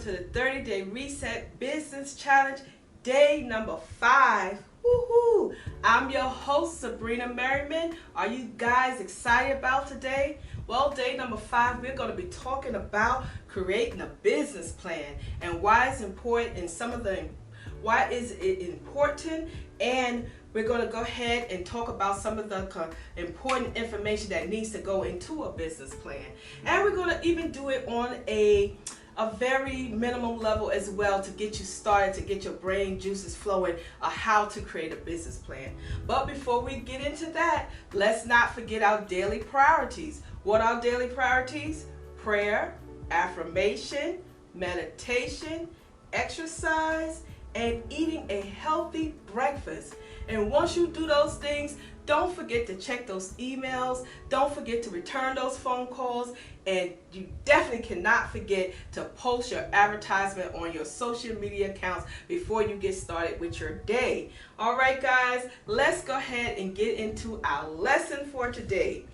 to the 30-day reset business challenge, day number 5. Woohoo! I'm your host, Sabrina Merriman. Are you guys excited about today? Well, day number 5, we're going to be talking about creating a business plan and why it's important why is it important, and we're going to go ahead and talk about some of the important information that needs to go into a business plan. And we're going to even do it on a very minimum level as well to get you started, to get your brain juices flowing on how to create a business plan. But before we get into that, let's not forget our daily priorities. What are our daily priorities? Prayer, affirmation, meditation, exercise, and eating a healthy breakfast. And once you do those things, don't forget to check those emails, don't forget to return those phone calls, and you definitely cannot forget to post your advertisement on your social media accounts before you get started with your day. All right, guys, let's go ahead and get into our lesson for today.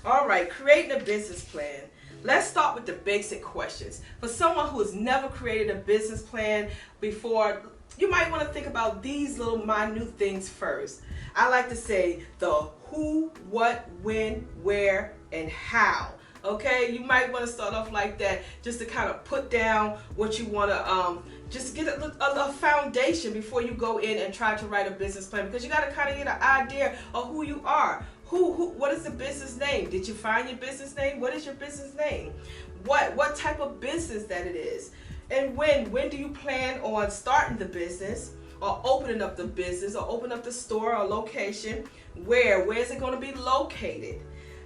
All right, creating a business plan. Let's start with the basic questions. For someone who has never created a business plan before, you might want to think about these little minute things first. I like to say the who, what, when, where, and how. Okay, you might want to start off like that just to kind of put down what you want to just get a foundation before you go in and try to write a business plan, because you got to kind of get an idea of who you are. What is the business name? Did you find your business name? What is your business name? What type of business that it is? And when do you plan on starting the business, or opening up the business, or open up the store or location? Where is it going to be located?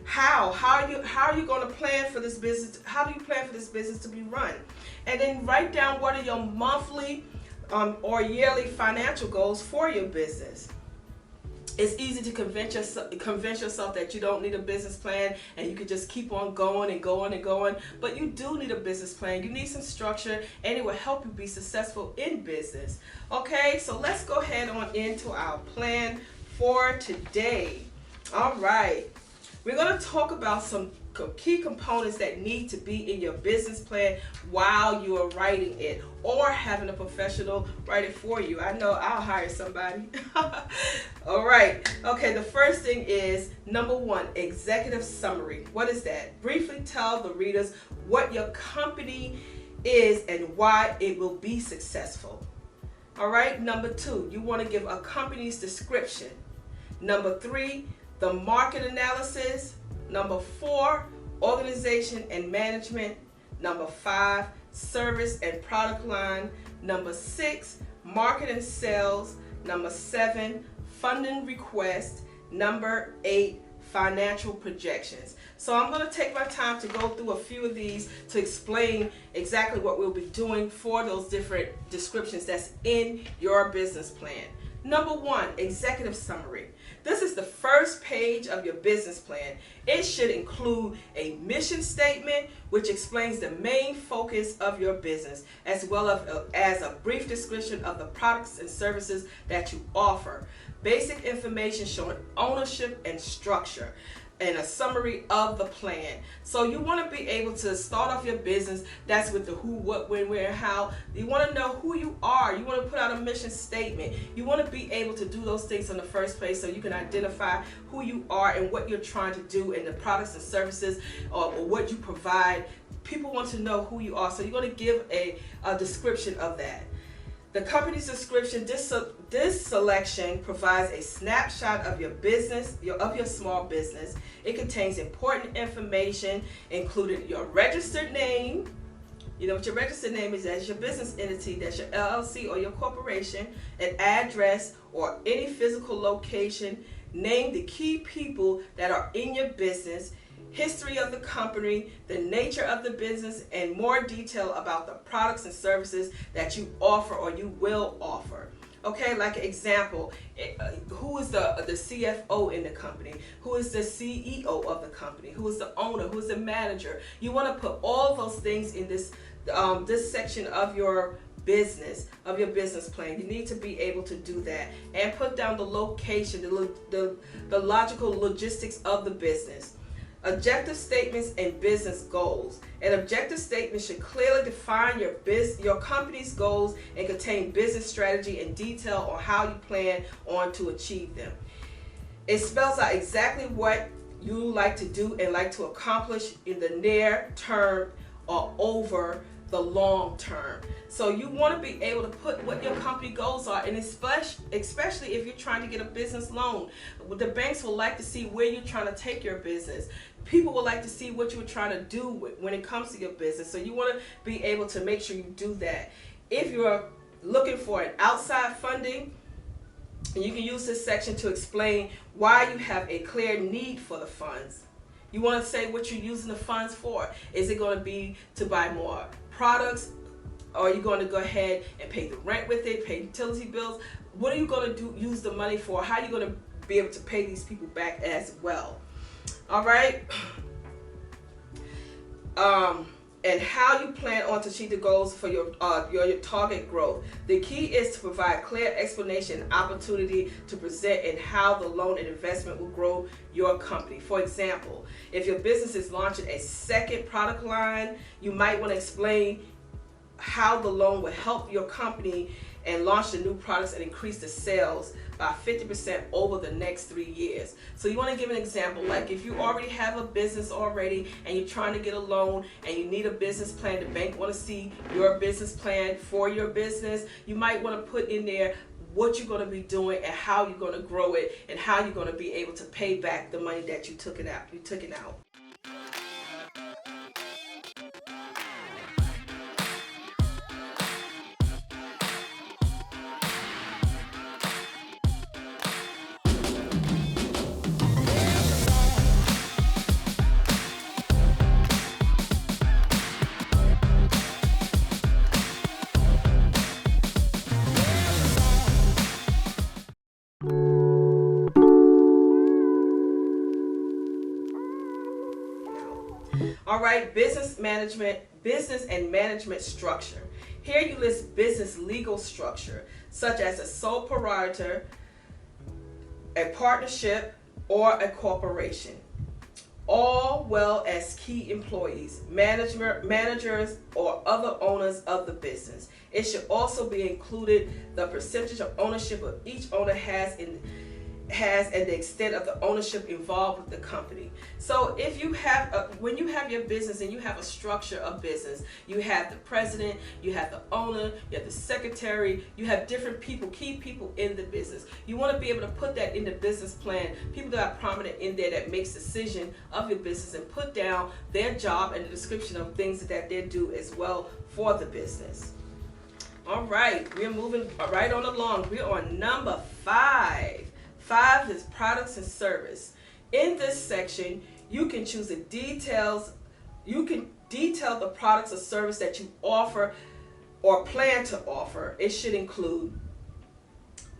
How are you going to plan for this business? How do you plan for this business to be run? And then write down what are your monthly or yearly financial goals for your business. It's easy to convince yourself that you don't need a business plan and you can just keep on going and going and going. But you do need a business plan. You need some structure, and it will help you be successful in business. Okay, so let's go ahead on into our plan for today. All right, we're going to talk about some key components that need to be in your business plan while you are writing it, or having a professional write it for you. I know I'll hire somebody. All right. Okay, the first thing is number 1, executive summary. What is that? Briefly tell the readers what your company is and why it will be successful. All right. Number 2, you want to give a company's description. Number 3, the market analysis. Number 4, organization and management. Number 5, service and product line. Number 6, market and sales. Number 7, funding request. Number 8, financial projections. So I'm going to take my time to go through a few of these to explain exactly what we'll be doing for those different descriptions that's in your business plan. Number 1, executive summary. This is the first page of your business plan. It should include a mission statement, which explains the main focus of your business, as well as a brief description of the products and services that you offer. Basic information showing ownership and structure, and a summary of the plan. So you want to be able to start off your business. That's with the who, what, when, where, and how. You want to know who you are. You want to put out a mission statement. You want to be able to do those things in the first place so you can identify who you are and what you're trying to do, and the products and services or what you provide. People want to know who you are, so you're going to give a description of that. The company's description, this selection provides a snapshot of your business, of your small business. It contains important information, including your registered name. You know what your registered name is. That's your business entity. That's your LLC or your corporation. An address or any physical location. Name the key people that are in your business. History of the company, the nature of the business, and more detail about the products and services that you offer or you will offer. Okay, like an example, who is the CFO in the company? Who is the CEO of the company? Who is the owner? Who is the manager? You want to put all those things in this section of your business plan. You need to be able to do that and put down the location, the logical logistics of the business. Objective statements and business goals. An objective statement should clearly define your company's goals and contain business strategy and detail on how you plan on to achieve them. It spells out exactly what you like to do and like to accomplish in the near term or over the long term. So you want to be able to put what your company goals are, and especially if you're trying to get a business loan. The banks will like to see where you're trying to take your business. People would like to see what you're trying to do when it comes to your business. So you want to be able to make sure you do that. If you're looking for an outside funding, you can use this section to explain why you have a clear need for the funds. You want to say what you're using the funds for. Is it going to be to buy more products? Or are you going to go ahead and pay the rent with it, pay utility bills? What are you going to use the money for? How are you going to be able to pay these people back as well? All right. And how you plan on to achieve the goals for your target growth. The key is to provide clear explanation and opportunity to present and how the loan and investment will grow your company. For example, if your business is launching a second product line, you might want to explain how the loan will help your company and launch the new products and increase the sales by 50% over the next 3 years. So you want to give an example, like if you already have a business already and you're trying to get a loan and you need a business plan, the bank want to see your business plan for your business, you might want to put in there what you're going to be doing and how you're going to grow it and how you're going to be able to pay back the money that you took it out. All right, business and management structure. Here you list business legal structure, such as a sole proprietor, a partnership, or a corporation, all well as key employees, managers, or other owners of the business. It should also be included the percentage of ownership of each owner has and the extent of the ownership involved with the company. So if you have when you have your business and you have a structure of business, you have the president, you have the owner, you have the secretary, you have different people, key people in the business. You want to be able to put that in the business plan, people that are prominent in there that makes decision of your business, and put down their job and the description of things that they do as well for the business. All right, we're moving right on along. We're on number 5. 5 is products and service. In this section, you can choose the details. You can detail the products or service that you offer or plan to offer. It should include,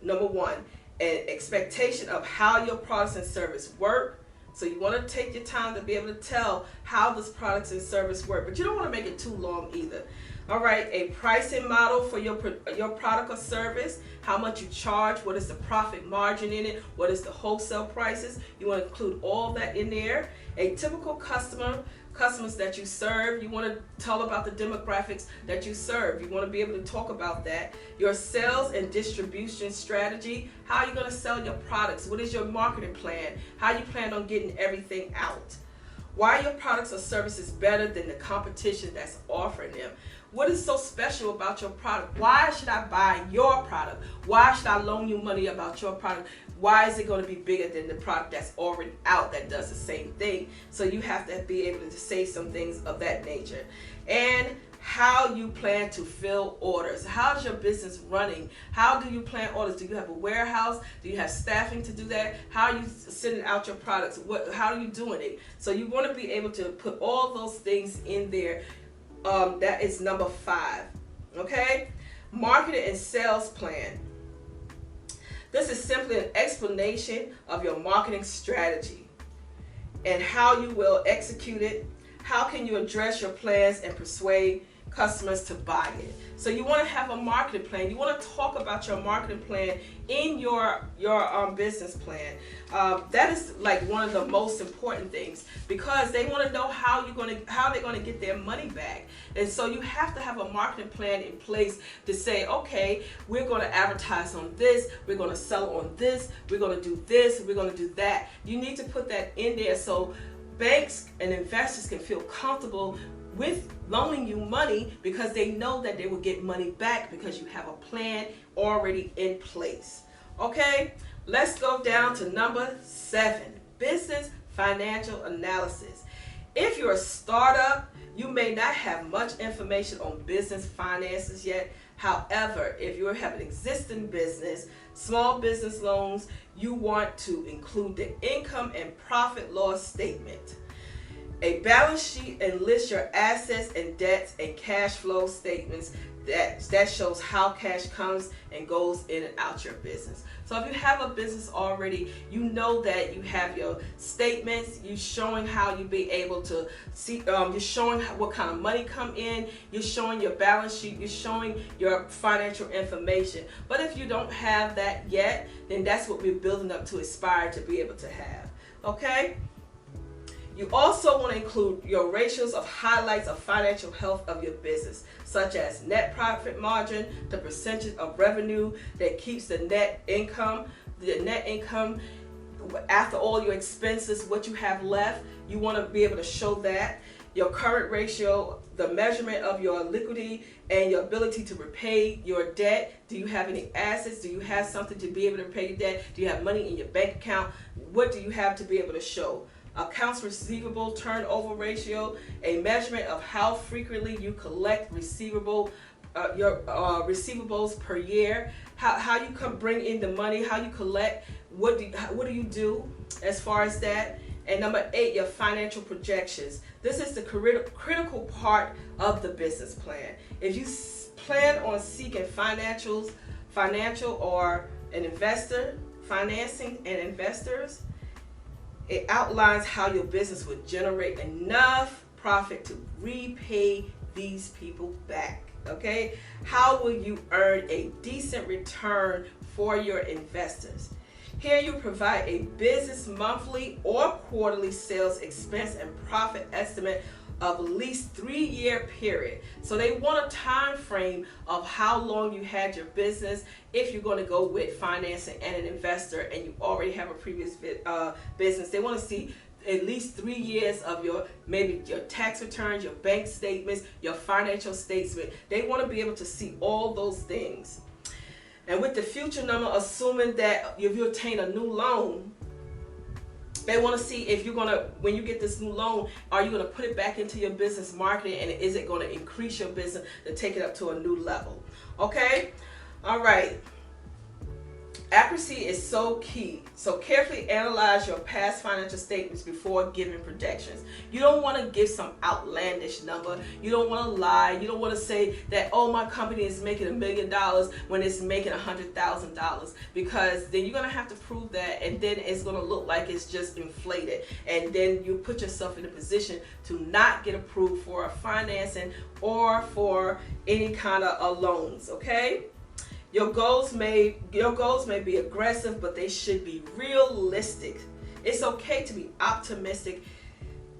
number 1, an expectation of how your products and service work. So you want to take your time to be able to tell how those products and service work, but you don't want to make it too long either. All right, a pricing model for your product or service, how much you charge, what is the profit margin in it, what is the wholesale prices. You want to include all that in there. A typical customers that you serve, you want to tell about the demographics that you serve. You want to be able to talk about that. Your sales and distribution strategy, how you're going to sell your products, what is your marketing plan, how you plan on getting everything out. Why your products or services better than the competition that's offering them. What is so special about your product? Why should I buy your product? Why should I loan you money about your product? Why is it going to be bigger than the product that's already out that does the same thing? So you have to be able to say some things of that nature. And how you plan to fill orders. How's your business running? How do you plan orders? Do you have a warehouse? Do you have staffing to do that? How are you sending out your products? How are you doing it? So you want to be able to put all those things in there. That is number 5. Okay? Marketing and sales plan. This is simply an explanation of your marketing strategy and how you will execute it. How can you address your plans and persuade customers to buy it. So you want to have a marketing plan. You want to talk about your marketing plan in your business plan. That is like one of the most important things, because they want to know how they're going to get their money back. And so you have to have a marketing plan in place to say, okay, we're going to advertise on this, we're going to sell on this, we're going to do this, we're going to do that. You need to put that in there so banks and investors can feel comfortable with loaning you money, because they know that they will get money back because you have a plan already in place. Okay, let's go down to number 7, business financial analysis. If you're a startup, you may not have much information on business finances yet. However, if you have an existing business, small business loans, you want to include the income and profit loss statement. A balance sheet and list your assets and debts and cash flow statements that shows how cash comes and goes in and out your business. So if you have a business already, you know that you have your statements, you're showing how you be able to see, you're showing what kind of money come in, you're showing your balance sheet, you're showing your financial information. But if you don't have that yet, then that's what we're building up to aspire to be able to have. Okay? You also want to include your ratios of highlights of financial health of your business, such as net profit margin, the percentage of revenue that keeps the net income after all your expenses, what you have left. You want to be able to show that. Your current ratio, the measurement of your liquidity and your ability to repay your debt. Do you have any assets? Do you have something to be able to repay your debt? Do you have money in your bank account? What do you have to be able to show? Accounts receivable turnover ratio, a measurement of how frequently you collect your receivables per year, how you bring in the money, how you collect, what do you do as far as that. And number 8, your financial projections. This is the critical part of the business plan. If you plan on seeking financial or an investor, financing and investors, it outlines how your business would generate enough profit to repay these people back. Okay? How will you earn a decent return for your investors? Here you provide a business monthly or quarterly sales expense and profit estimate of at least 3-year period. So they want a time frame of how long you had your business. If you're going to go with financing and an investor and you already have a previous business, they want to see at least 3 years of maybe your tax returns, your bank statements, your financial statement. They want to be able to see all those things. And with the future number, assuming that if you obtain a new loan, they want to see if you're going to, when you get this new loan, are you going to put it back into your business marketing, and is it going to increase your business to take it up to a new level? Okay? All right. Accuracy is so key. So carefully analyze your past financial statements before giving projections. You don't want to give some outlandish number. You don't want to lie. You don't want to say that, oh, my company is making $1 million when it's making $100,000, because then you're going to have to prove that, and then it's going to look like it's just inflated. And then you put yourself in a position to not get approved for a financing or for any kind of loans, okay? Your goals may be aggressive, but they should be realistic. It's okay to be optimistic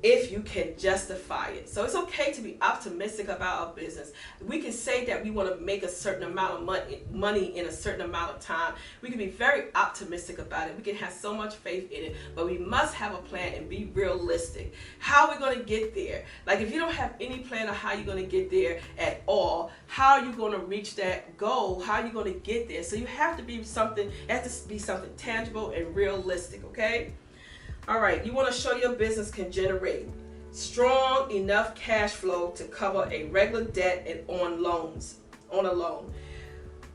if you can justify it. So it's okay to be optimistic about our business. We can say that we want to make a certain amount of money in a certain amount of time. We can be very optimistic about it. We can have so much faith in it, but we must have a plan and be realistic. How are we going to get there? Like, if you don't have any plan of how you're going to get there at all, how are you going to reach that goal? How are you going to get there? So you have to be something, tangible and realistic, okay? All right, you want to show your business can generate strong enough cash flow to cover a regular debt and on a loan.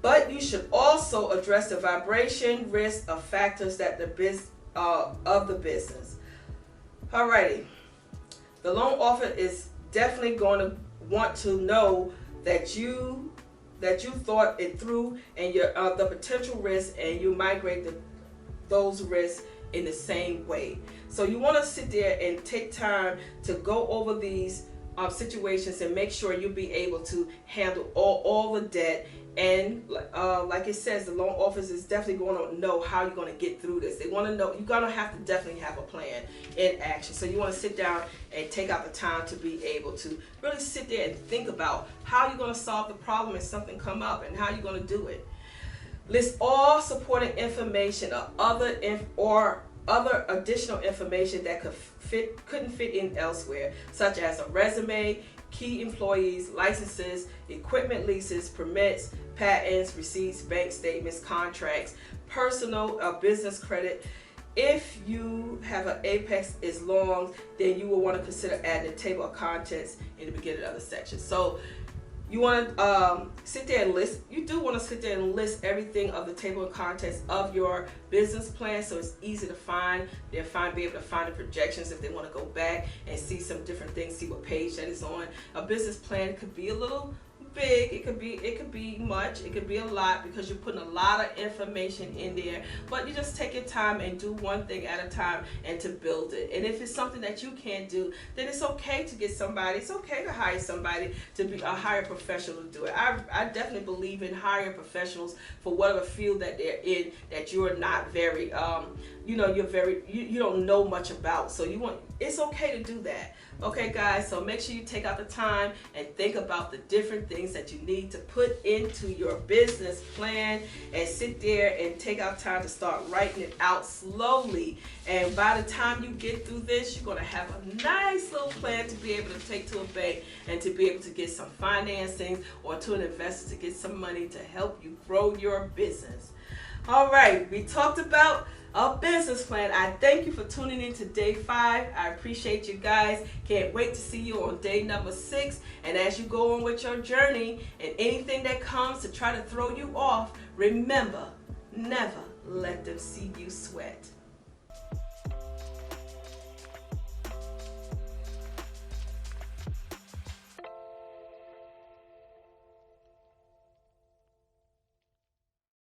But you should also address the vibration risk of factors that the business. All righty, the loan offer is definitely going to want to know that you thought it through and the potential risks, and you migrate those risks in the same way. So you want to sit there and take time to go over these situations, and make sure you'll be able to handle all the debt. And like it says, the loan officer is definitely going to know how you're going to get through this. They want to know, you're going to have to definitely have a plan in action. So you want to sit down and take out the time to be able to really sit there and think about how you're going to solve the problem if something come up, and how you're going to do it. List all supporting information or other additional information that couldn't fit in elsewhere, such as a resume, key employees, licenses, equipment leases, permits, patents, receipts, bank statements, contracts, personal or business credit. If you have an apex is long, then you will want to consider adding a table of contents in the beginning of the section. So you want to sit there and list. You do want to sit there and list everything of the table of contents of your business plan, so it's easy to find. Be able to find the projections if they want to go back and see some different things, see what page that is on. A business plan could be a little big, it could be much, it could be a lot, because you're putting a lot of information in there. But you just take your time and do one thing at a time and to build it. And if it's something that you can't do, then it's okay to get somebody. It's okay to hire somebody to be a hired professional to do it. I definitely believe in hiring professionals for whatever field that they're in, that you're not very you don't know much about. So it's okay to do that. Okay, guys, so make sure you take out the time and think about the different things that you need to put into your business plan, and sit there and take out time to start writing it out slowly. And by the time you get through this, you're going to have a nice little plan to be able to take to a bank and to be able to get some financing, or to an investor to get some money to help you grow your business. All right, we talked about a business plan. I thank you for tuning in to day 5. I appreciate you guys. Can't wait to see you on day number 6. And as you go on with your journey, and anything that comes to try to throw you off, remember, never let them see you sweat.